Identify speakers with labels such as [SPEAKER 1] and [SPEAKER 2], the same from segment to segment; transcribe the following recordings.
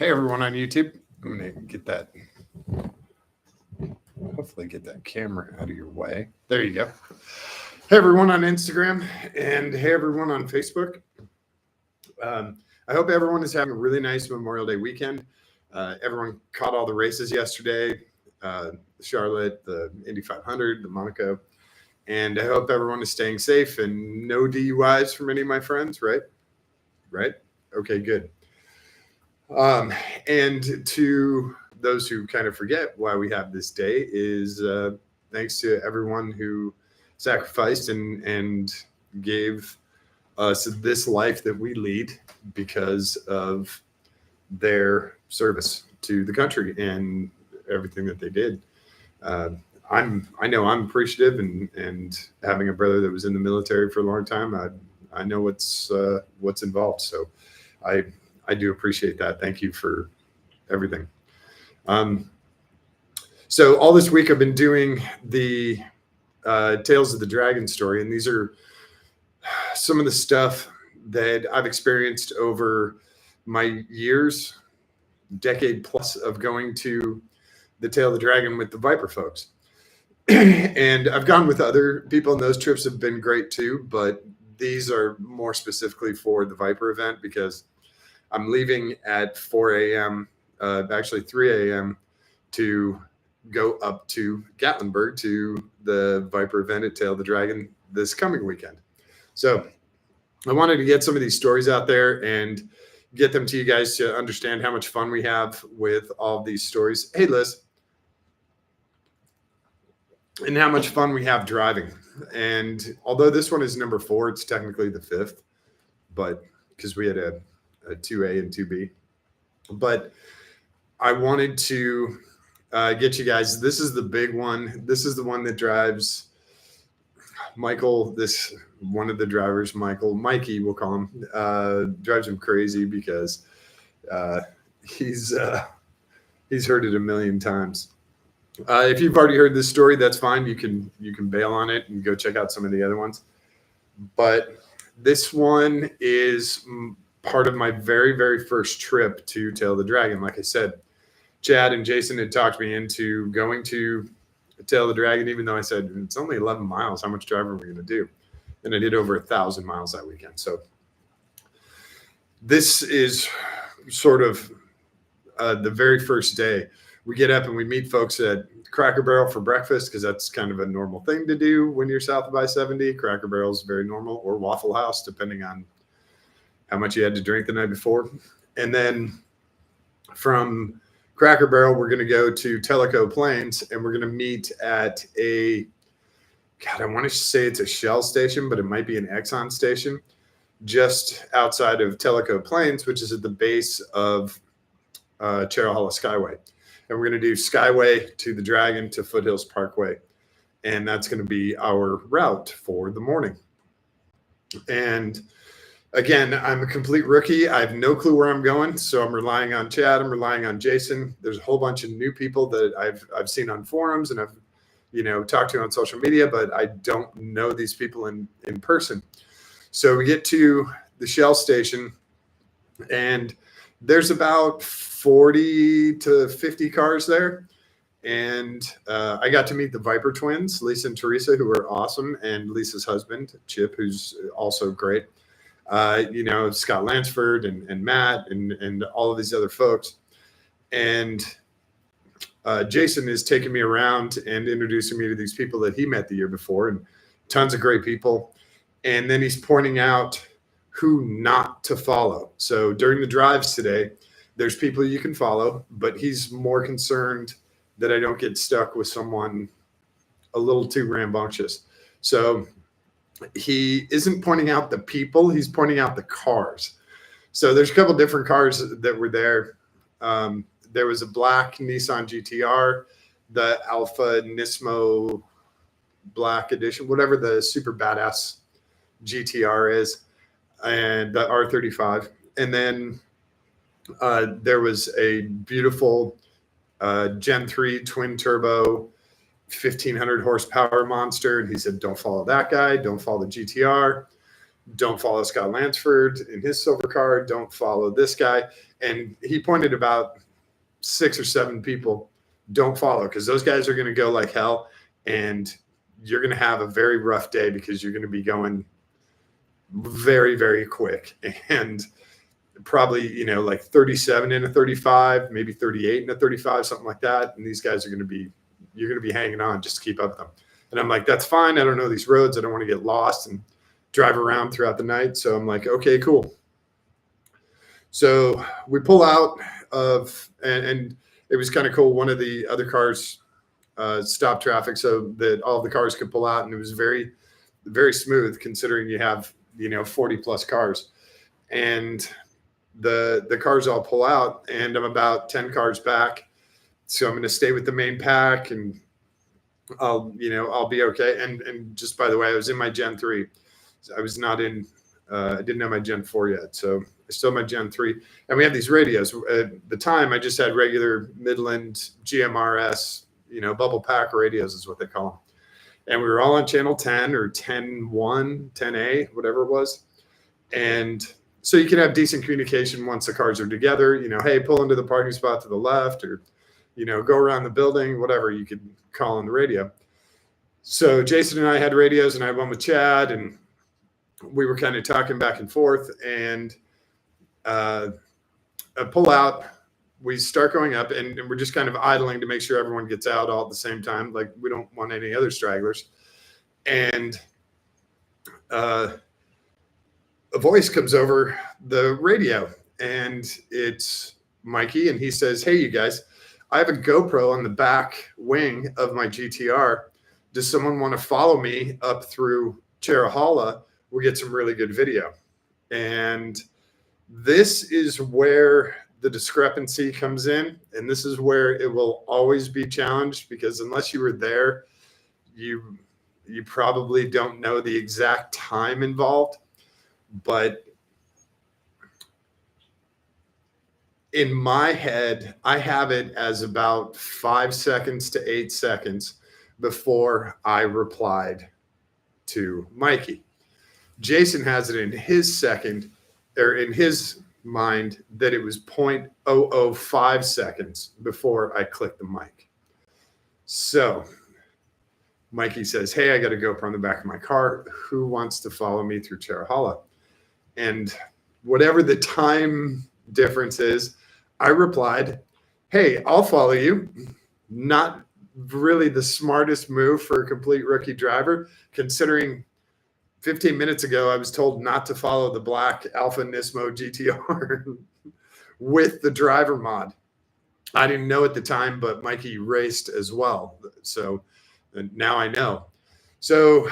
[SPEAKER 1] Hey everyone on YouTube. I'm gonna hopefully get that camera out of your way. There you go. Hey everyone on Instagram and hey everyone on Facebook. I hope everyone is having a really nice Memorial Day weekend. Everyone caught all the races yesterday, Charlotte, the Indy 500, the Monaco, and I hope everyone is staying safe and no DUIs from any of my friends, right? Right? Okay, good. And to those who kind of forget why we have this day is thanks to everyone who sacrificed and gave us this life that we lead because of their service to the country and everything that they did. I know I'm appreciative, and having a brother that was in the military for a long time, I know what's involved. So I do appreciate that. Thank you for everything. So all this week I've been doing the Tales of the Dragon story, and these are some of the stuff that I've experienced over my years, decade plus of going to the Tale of the Dragon with the Viper folks. And I've gone with other people, and those trips have been great too, but these are more specifically for the Viper event because I'm leaving at 4 a.m., actually 3 a.m., to go up to Gatlinburg to the Viper event at Tale of the Dragon this coming weekend. So I wanted to get some of these stories out there and get them to you guys to understand how much fun we have with all of these stories. Hey, Liz. And how much fun we have driving. And although this one is number 4, it's technically the 5th, but because we had a 2A and 2B. But I wanted to get you guys, this is the big one. This is the one that drives Michael, one of the drivers, Mikey, we'll call him, drives him crazy because he's heard it a million times. If you've already heard this story, that's fine. You can bail on it and go check out some of the other ones. But this one is part of my very, very first trip to Tale of the Dragon. Like I said, Chad and Jason had talked me into going to Tale of the Dragon, even though I said, it's only 11 miles. How much driving are we going to do? And I did over 1,000 miles that weekend. So this is sort of the very first day. We get up and we meet folks at Cracker Barrel for breakfast because that's kind of a normal thing to do when you're south of I-70. Cracker Barrel is very normal, or Waffle House, depending on how much you had to drink the night before. And then from Cracker Barrel, we're going to go to Tellico Plains, and we're going to meet at I want to say it's a Shell station, but it might be an Exxon station, just outside of Tellico Plains, which is at the base of Cherahalla Skyway. And we're going to do Skyway to the Dragon to Foothills Parkway. And that's going to be our route for the morning. And again, I'm a complete rookie. I have no clue where I'm going. So I'm relying on Chad. I'm relying on Jason. There's a whole bunch of new people that I've seen on forums and I've talked to on social media, but I don't know these people in person. So we get to the Shell station, and there's about 40 to 50 cars there. And I got to meet the Viper twins, Lisa and Teresa, who are awesome, and Lisa's husband, Chip, who's also great. Scott Lansford and Matt and all of these other folks. And Jason is taking me around and introducing me to these people that he met the year before, and tons of great people. And then he's pointing out who not to follow. So during the drives today, there's people you can follow, but he's more concerned that I don't get stuck with someone a little too rambunctious. So he isn't pointing out the people, he's pointing out the cars. So there's a couple different cars that were there. There was a black Nissan GTR, the Alpha Nismo Black Edition, whatever the super badass GTR is, and the R35. And then there was a beautiful Gen 3 twin turbo 1,500 horsepower monster. And he said, don't follow that guy. Don't follow the GTR. don't follow Scott Lansford in his silver car. Don't follow this guy. And he pointed about 6 or 7 people. Don't follow, because those guys are going to go like hell, and you're going to have a very rough day because you're going to be going very, very quick, and probably, like 37 in a 35, maybe 38 in a 35, something like that. And these guys you're going to be hanging on just to keep up with them. And I'm like, that's fine. I don't know these roads. I don't want to get lost and drive around throughout the night. So I'm like, okay, cool. So we pull out and it was kind of cool. One of the other cars stopped traffic so that all the cars could pull out, and it was very, very smooth considering you have 40 plus cars. And the cars all pull out, and I'm about 10 cars back, so I'm going to stay with the main pack, and I'll be okay. And just by the way, I was in my Gen 3. I was not in. I didn't have my Gen 4 yet, so I still have my Gen 3. And we have these radios. At the time, I just had regular Midland GMRS, bubble pack radios is what they call them. And we were all on channel 10 or 10.1, 10A, whatever it was. And so you can have decent communication once the cars are together. Hey, pull into the parking spot to the left, or go around the building, whatever you could call on the radio. So Jason and I had radios, and I had one with Chad, and we were kind of talking back and forth, and I pull out. We start going up, and we're just kind of idling to make sure everyone gets out all at the same time. Like, we don't want any other stragglers. And a voice comes over the radio, and it's Mikey, and he says, hey, you guys, I have a GoPro on the back wing of my GTR. Does someone want to follow me up through Cherahalla? We'll get some really good video. And this is where the discrepancy comes in, and this is where it will always be challenged, because unless you were there, you probably don't know the exact time involved. But in my head, I have it as about 5 seconds to 8 seconds before I replied to Mikey. Jason has it in his mind that it was 0.005 seconds before I clicked the mic. So Mikey says, hey, I got a GoPro on the back of my car. Who wants to follow me through Cherahalla? And whatever the time difference is, I replied, hey, I'll follow you. Not really the smartest move for a complete rookie driver, considering 15 minutes ago, I was told not to follow the black Alfa Nismo GTR with the driver mod. I didn't know at the time, but Mikey raced as well. So now I know. So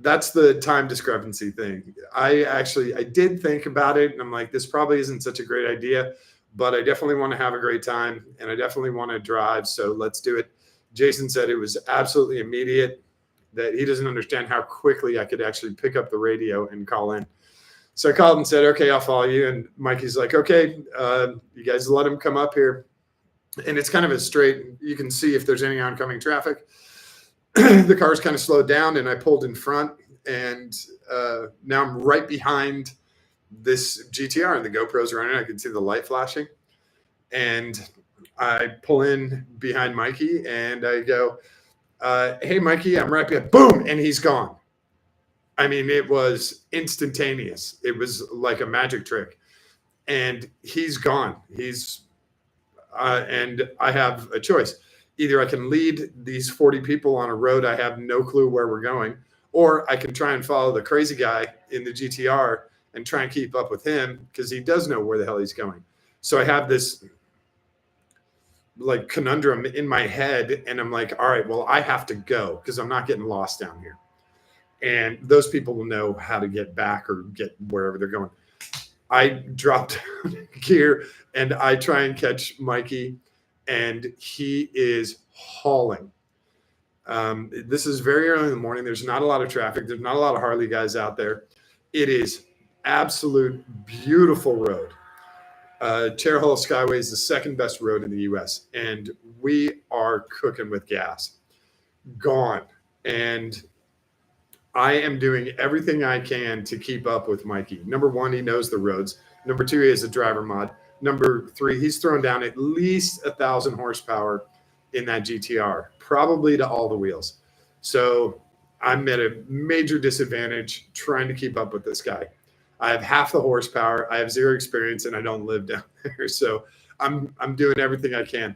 [SPEAKER 1] that's the time discrepancy thing. I did think about it, and I'm like, this probably isn't such a great idea, but I definitely want to have a great time, and I definitely want to drive. So let's do it. Jason said it was absolutely immediate, that he doesn't understand how quickly I could actually pick up the radio and call in. So I called and said, okay, I'll follow you. And Mikey's like, okay, you guys let him come up here. And it's kind of a straight, you can see if there's any oncoming traffic. The car's kind of slowed down, and I pulled in front, and now I'm right behind this GTR, and the GoPro's running. I can see the light flashing. And I pull in behind Mikey, and I go, hey, Mikey, I'm right behind. Boom, and he's gone. I mean, it was instantaneous. It was like a magic trick. And he's gone. And I have a choice. Either I can lead these 40 people on a road I have no clue where we're going, or I can try and follow the crazy guy in the GTR and try and keep up with him, because he does know where the hell he's going. So I have this like conundrum in my head, and I'm like, all right, well, I have to go because I'm not getting lost down here. And those people will know how to get back or get wherever they're going. I dropped gear, and I try and catch Mikey, and he is hauling. This is very early in the morning. There's not a lot of traffic. There's not a lot of Harley guys out there. It is absolute beautiful road. Cherahalla Skyway is the second best road in the U.S., and we are cooking with gas. Gone. And I am doing everything I can to keep up with Mikey. Number one, he knows the roads. Number two, he has a driver mod. Number three, he's thrown down at least 1,000 horsepower in that GTR, probably to all the wheels. So I'm at a major disadvantage trying to keep up with this guy. I have half the horsepower, I have zero experience, and I don't live down there. So I'm doing everything I can.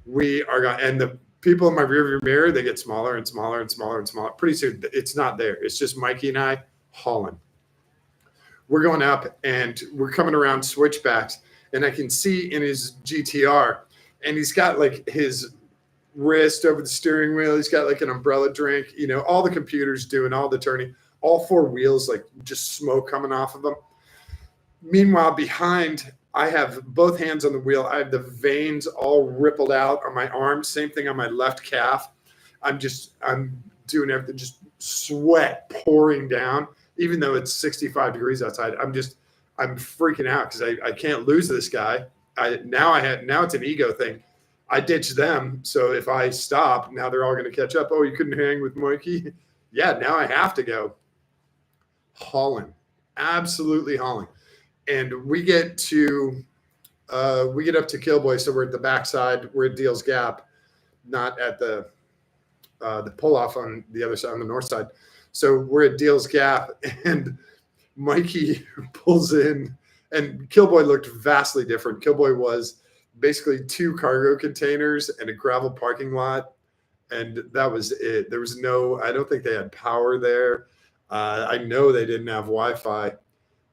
[SPEAKER 1] We are going, and the people in my rearview mirror, they get smaller and smaller and smaller and smaller. Pretty soon, it's not there. It's just Mikey and I hauling. We're going up, and we're coming around switchbacks, and I can see in his GTR, and he's got like his wrist over the steering wheel. He's got like an umbrella drink, you know, all the computers doing all the turning, all four wheels, like just smoke coming off of them. Meanwhile, behind, I have both hands on the wheel. I have the veins all rippled out on my arms. Same thing on my left calf. I'm doing everything, just sweat pouring down, even though it's 65 degrees outside. I'm freaking out because I can't lose this guy. Now it's an ego thing. I ditch them. So if I stop, now they're all going to catch up. Oh, you couldn't hang with Mikey? Yeah, now I have to go hauling, absolutely hauling. And we get up to Killboy. So we're at the backside. We're at Deals Gap, not at the pull off on the other side, on the north side. So we're at Deals Gap, and Mikey pulls in, and Killboy looked vastly different. Killboy was basically 2 cargo containers and a gravel parking lot. And that was it. There was I don't think they had power there. I know they didn't have Wi-Fi,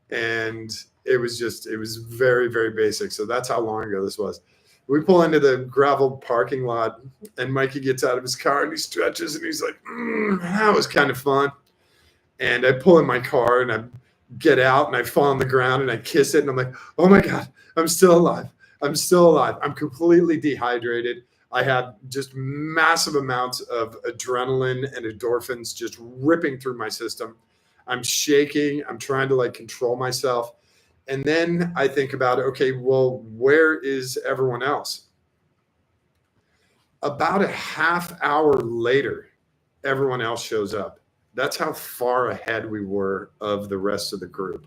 [SPEAKER 1] and it was very, very basic. So that's how long ago this was. We pull into the gravel parking lot, and Mikey gets out of his car and he stretches and he's like, that was kind of fun. And I pull in my car and I get out and I fall on the ground and I kiss it. And I'm like, oh my God, I'm still alive. I'm still alive. I'm completely dehydrated. I have just massive amounts of adrenaline and endorphins just ripping through my system. I'm shaking. I'm trying to like control myself. And then I think about, okay, well, where is everyone else? About a half hour later, everyone else shows up. That's how far ahead we were of the rest of the group.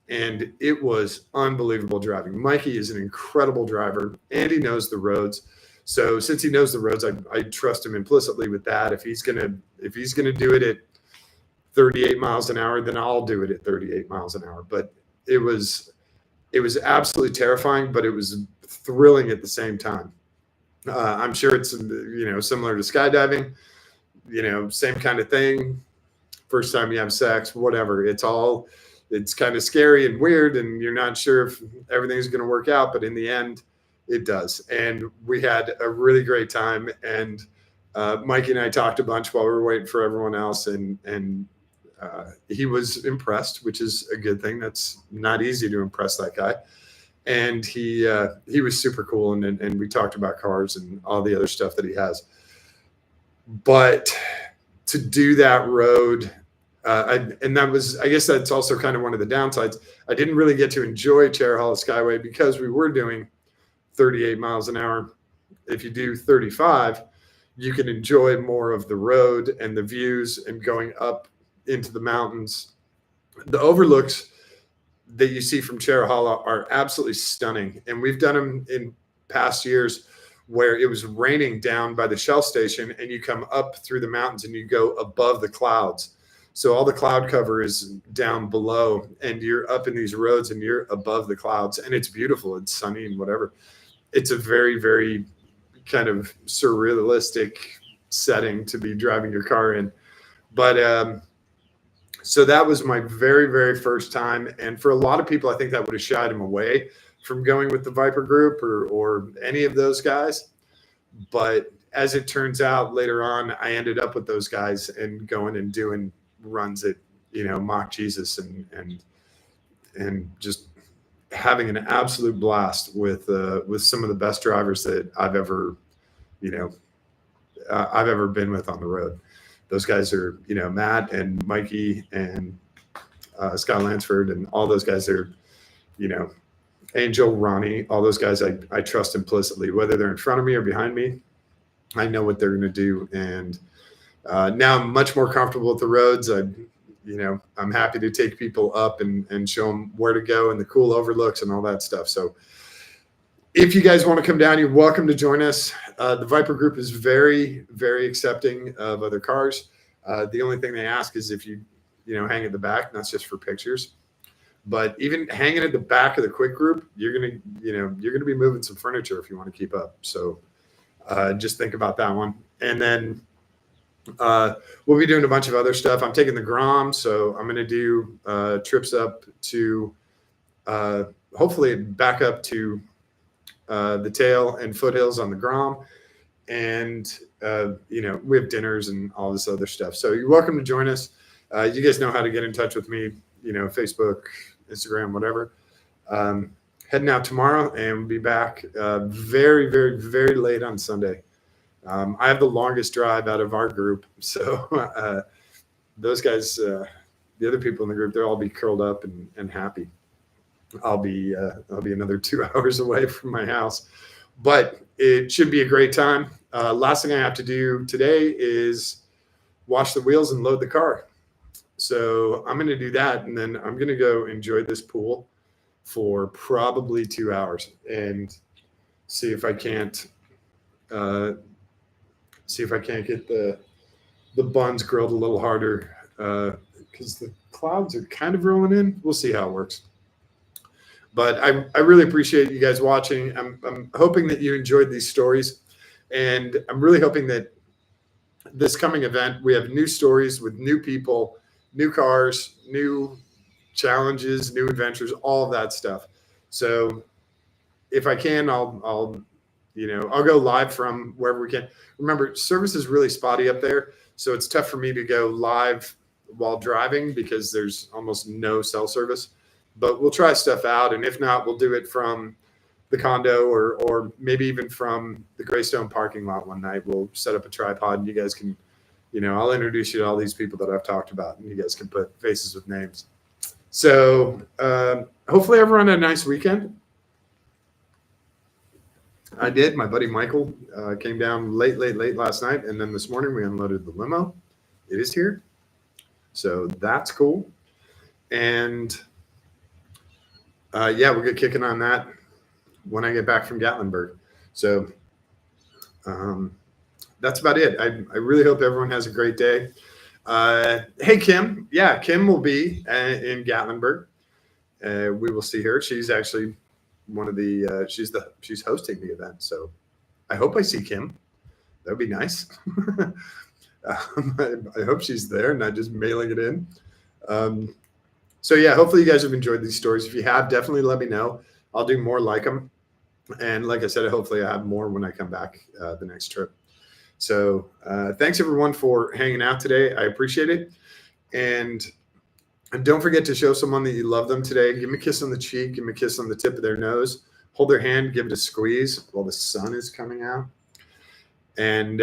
[SPEAKER 1] And it was unbelievable driving. Mikey is an incredible driver, and he knows the roads. So since he knows the roads, I trust him implicitly with that. If he's gonna do it at 38 miles an hour, then I'll do it at 38 miles an hour. But it was absolutely terrifying, but it was thrilling at the same time. I'm sure it's similar to skydiving, same kind of thing. First time you have sex, whatever. It's kind of scary and weird, and you're not sure if everything's going to work out, but in the end, it does. And we had a really great time. And Mikey and I talked a bunch while we were waiting for everyone else, and he was impressed, which is a good thing. That's not easy to impress that guy. And he was super cool, and we talked about cars and all the other stuff that he has. But to do that road, and that was, I guess that's also kind of one of the downsides. I didn't really get to enjoy Cherahalla Skyway because we were doing 38 miles an hour. If you do 35, you can enjoy more of the road and the views and going up into the mountains. The overlooks that you see from Cherahalla are absolutely stunning. And we've done them in past years where it was raining down by the Shell station, and you come up through the mountains and you go above the clouds. So all the cloud cover is down below, and you're up in these roads and you're above the clouds, and it's beautiful. It's sunny and whatever. It's a very, very kind of surrealistic setting to be driving your car in. But so that was my very, very first time. And for a lot of people, I think that would have shied them away from going with the Viper group or any of those guys. But as it turns out, later on, I ended up with those guys and going and doing runs at, Mock Jesus and just having an absolute blast with some of the best drivers that I've ever been with on the road. Those guys are, Matt and Mikey and Scott Lansford and all those guys are, Angel, Ronnie, all those guys I trust implicitly, whether they're in front of me or behind me. I know what they're going to do. And Now I'm much more comfortable with the roads. I'm happy to take people up and show them where to go and the cool overlooks and all that stuff. So if you guys want to come down, you're welcome to join us. The Viper group is very, very accepting of other cars. The only thing they ask is if you hang at the back, and that's just for pictures. But even hanging at the back of the quick group, you're gonna be moving some furniture if you want to keep up. So just think about that one. And then we'll be doing a bunch of other stuff. I'm taking the Grom, so I'm gonna do trips up to hopefully back up to the tail and foothills on the Grom. And we have dinners and all this other stuff. So you're welcome to join us. You guys know how to get in touch with me, Facebook, Instagram, whatever. Heading out tomorrow, and we'll be back very, very, very late on Sunday. I have the longest drive out of our group, so those guys, the other people in the group, they'll all be curled up and happy. I'll be another 2 hours away from my house, but it should be a great time. Last thing I have to do today is wash the wheels and load the car. So I'm going to do that, and then I'm going to go enjoy this pool for probably 2 hours and see if I can't get the buns grilled a little harder because the clouds are kind of rolling in. We'll see how it works. But I really appreciate you guys watching. I'm hoping that you enjoyed these stories, and I'm really hoping that this coming event, we have new stories with new people, new cars, new challenges, new adventures, all of that stuff. So if I can, I'll go live from wherever we can. Remember, service is really spotty up there, so it's tough for me to go live while driving because there's almost no cell service. But we'll try stuff out, and if not, we'll do it from the condo or maybe even from the Greystone parking lot one night. We'll set up a tripod, and you guys can, I'll introduce you to all these people that I've talked about, and you guys can put faces with names. So hopefully everyone had a nice weekend. I did. My buddy Michael came down late last night, and then this morning we unloaded the limo. It is here, so that's cool. And we'll get kicking on that when I get back from Gatlinburg. So that's about it. I really hope everyone has a great day. Hey, Kim. Yeah, Kim will be in Gatlinburg. We will see her. She's actually one of the she's hosting the event. So I hope I see Kim. That would be nice. I hope she's there, not just mailing it in. So yeah, hopefully you guys have enjoyed these stories. If you have, definitely let me know. I'll do more like them. And like I said, hopefully I have more when I come back the next trip. So thanks everyone for hanging out today. I appreciate it. And don't forget to show someone that you love them today. Give them a kiss on the cheek. Give them a kiss on the tip of their nose. Hold their hand. Give it a squeeze while the sun is coming out. And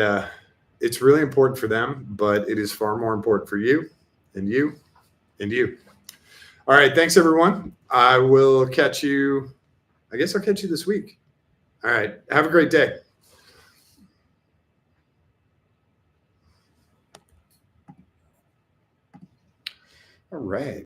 [SPEAKER 1] it's really important for them, but it is far more important for you and you and you. All right. Thanks, everyone. I will catch you. I guess I'll catch you this week. All right. Have a great day. All right.